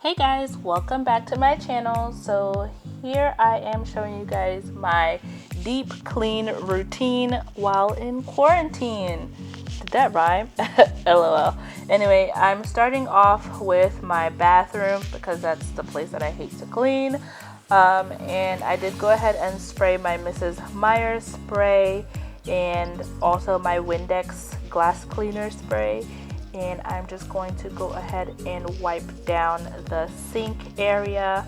Hey guys, welcome back to my channel. So here I am showing you guys my deep clean routine while in quarantine. Did that rhyme? LOL. Anyway, I'm starting off with my bathroom because that's the place that I hate to clean. And I did go ahead and spray my Mrs. Myers spray and also my Windex glass cleaner spray. And I'm just going to go ahead and wipe down the sink area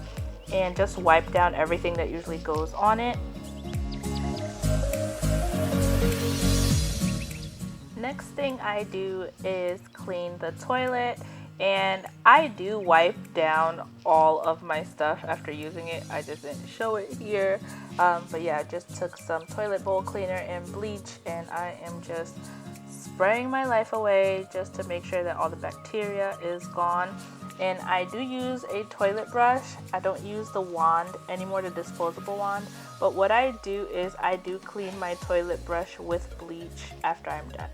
and just wipe down everything that usually goes on it. Next thing I do is clean the toilet, and I do wipe down all of my stuff after using it. I just didn't show it here, but yeah, I just took some toilet bowl cleaner and bleach, and I am just spraying my life away just to make sure that all the bacteria is gone. And I do use a toilet brush. I don't use the wand anymore, the disposable wand, but what I do is I do clean my toilet brush with bleach after I'm done.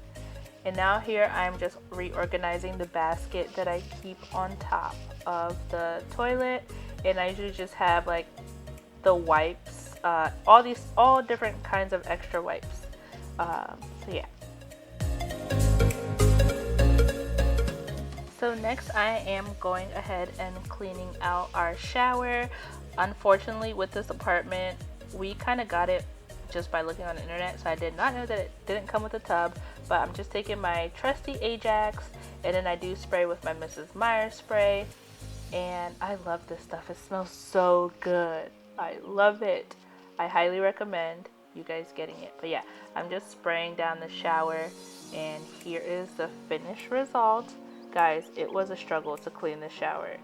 And now here I'm just reorganizing the basket that I keep on top of the toilet, and I usually just have like the wipes, all different kinds of extra wipes. So yeah. So next I am going ahead and cleaning out our shower. Unfortunately, with this apartment, we kind of got it just by looking on the internet, so I did not know that it didn't come with a tub, but I'm just taking my trusty Ajax, and then I do spray with my Mrs. Myers spray, and I love this stuff. It smells so good. I love it. I highly recommend you guys getting it. But yeah, I'm just spraying down the shower, and here is the finished result. Guys, it was a struggle to clean the shower.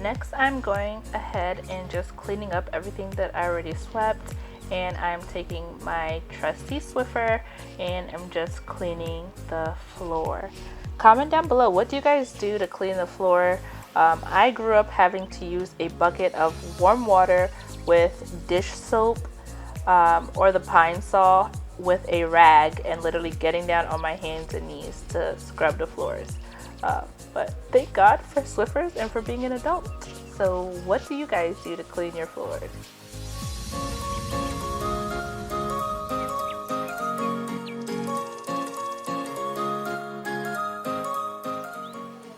Next, I'm going ahead and just cleaning up everything that I already swept, and I'm taking my trusty Swiffer and I'm just cleaning the floor. Comment down below, what do you guys do to clean the floor? I grew up having to use a bucket of warm water with dish soap or the Pine Sol with a rag and literally getting down on my hands and knees to scrub the floors. But thank God for Swiffers and for being an adult. So what do you guys do to clean your floors?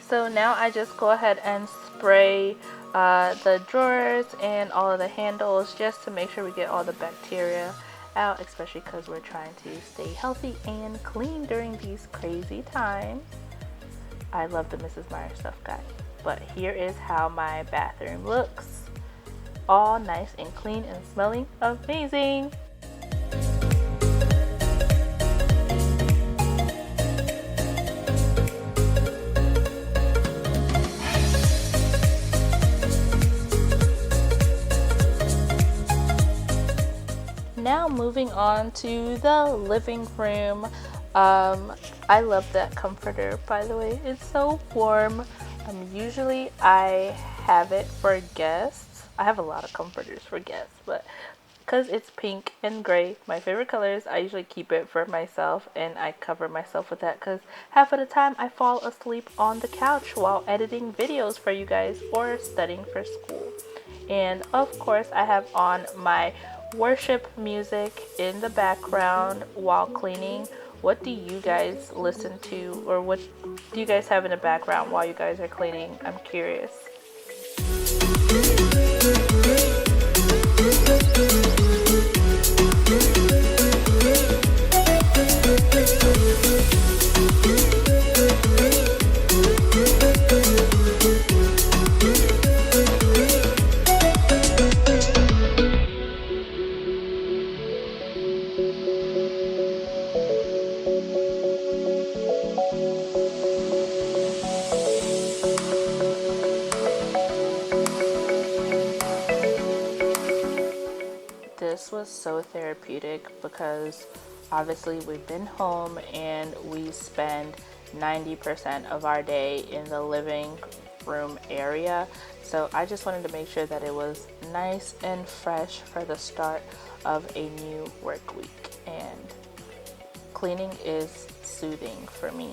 So now I just go ahead and spray the drawers and all of the handles just to make sure we get all the bacteria out, especially because we're trying to stay healthy and clean during these crazy times. I love the Mrs. Myers stuff, guys. But here is how my bathroom looks. All nice and clean and smelling amazing. Now moving on to the living room. I love that comforter, by the way. It's so warm. Usually I have it for guests. I have a lot of comforters for guests, but because it's pink and gray, my favorite colors, I usually keep it for myself, and I cover myself with that because half of the time I fall asleep on the couch while editing videos for you guys or studying for school. And of course I have on my worship music in the background while cleaning. What do you guys listen to, or what do you guys have in the background while you guys are cleaning? I'm curious. This was so therapeutic because obviously we've been home and we spend 90% of our day in the living room area. So I just wanted to make sure that it was nice and fresh for the start of a new work week. And cleaning is soothing for me.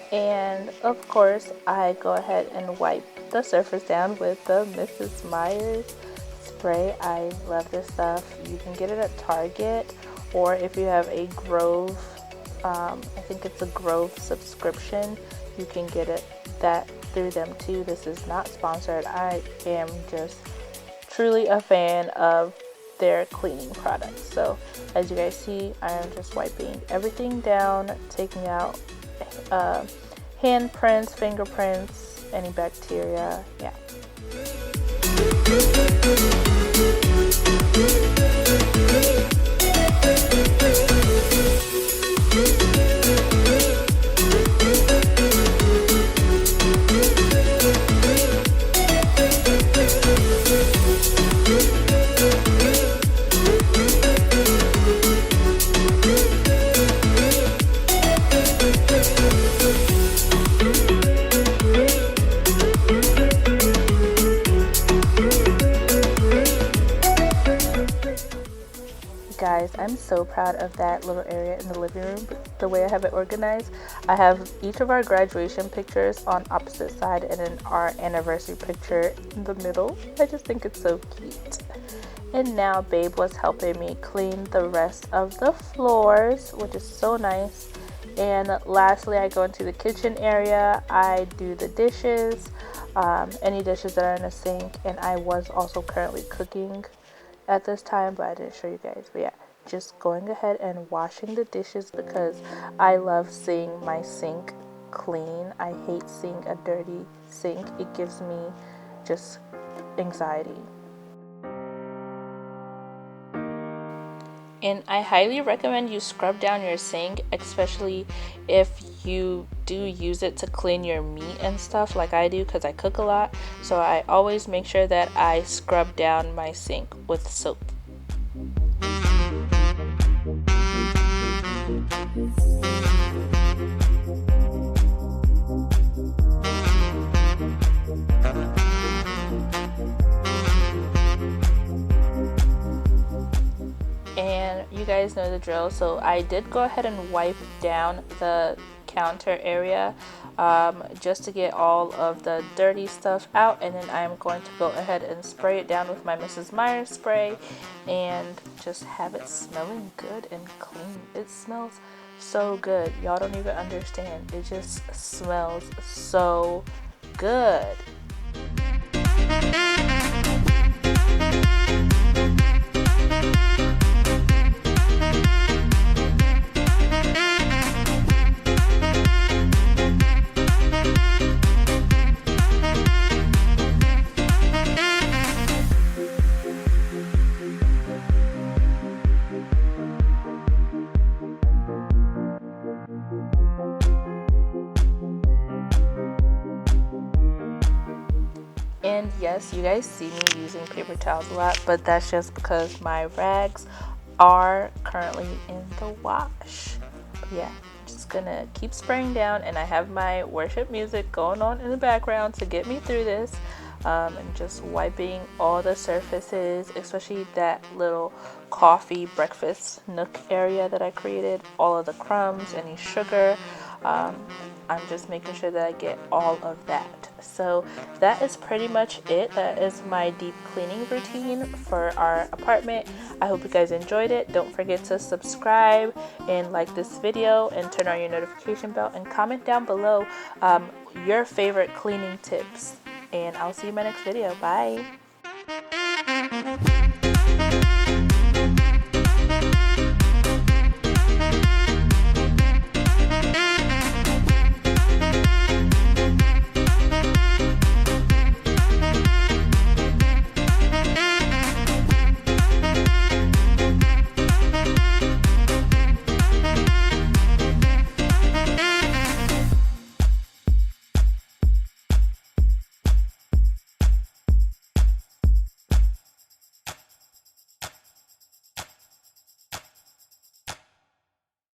And of course, I go ahead and wipe the surface down with the Mrs. Meyer's spray. I love this stuff. You can get it at Target, or if you have a Grove, I think it's a Grove subscription, you can get that through them too. This is not sponsored. I am just truly a fan of their cleaning products. So as you guys see, I am just wiping everything down, taking out handprints, fingerprints, any bacteria. Yeah. Guys, I'm so proud of that little area in the living room, the way I have it organized. I have each of our graduation pictures on opposite side and then our anniversary picture in the middle. I just think it's so cute. And now Babe was helping me clean the rest of the floors, which is so nice. And lastly, I go into the kitchen area. I do the dishes, any dishes that are in the sink, and I was also currently cooking at this time, but I didn't show you guys. But yeah, just going ahead and washing the dishes because I love seeing my sink clean. I hate seeing a dirty sink. It gives me just anxiety. And I highly recommend you scrub down your sink, especially if you do use it to clean your meat and stuff like I do, because I cook a lot. So I always make sure that I scrub down my sink with soap. And you guys know the drill, so I did go ahead and wipe down the counter area just to get all of the dirty stuff out, and then I'm going to go ahead and spray it down with my Mrs. Meyer spray and just have it smelling good and clean. It smells so good, y'all don't even understand. It just smells so good. And yes, you guys see me using paper towels a lot, but that's just because my rags are currently in the wash. But yeah, I'm just gonna keep spraying down, and I have my worship music going on in the background to get me through this, and just wiping all the surfaces, especially that little coffee breakfast nook area that I created, all of the crumbs, any sugar, I'm just making sure that I get all of that. So that is pretty much it. That is my deep cleaning routine for our apartment. I hope you guys enjoyed it. Don't forget to subscribe and like this video and turn on your notification bell and comment down below your favorite cleaning tips. And I'll see you in my next video. Bye.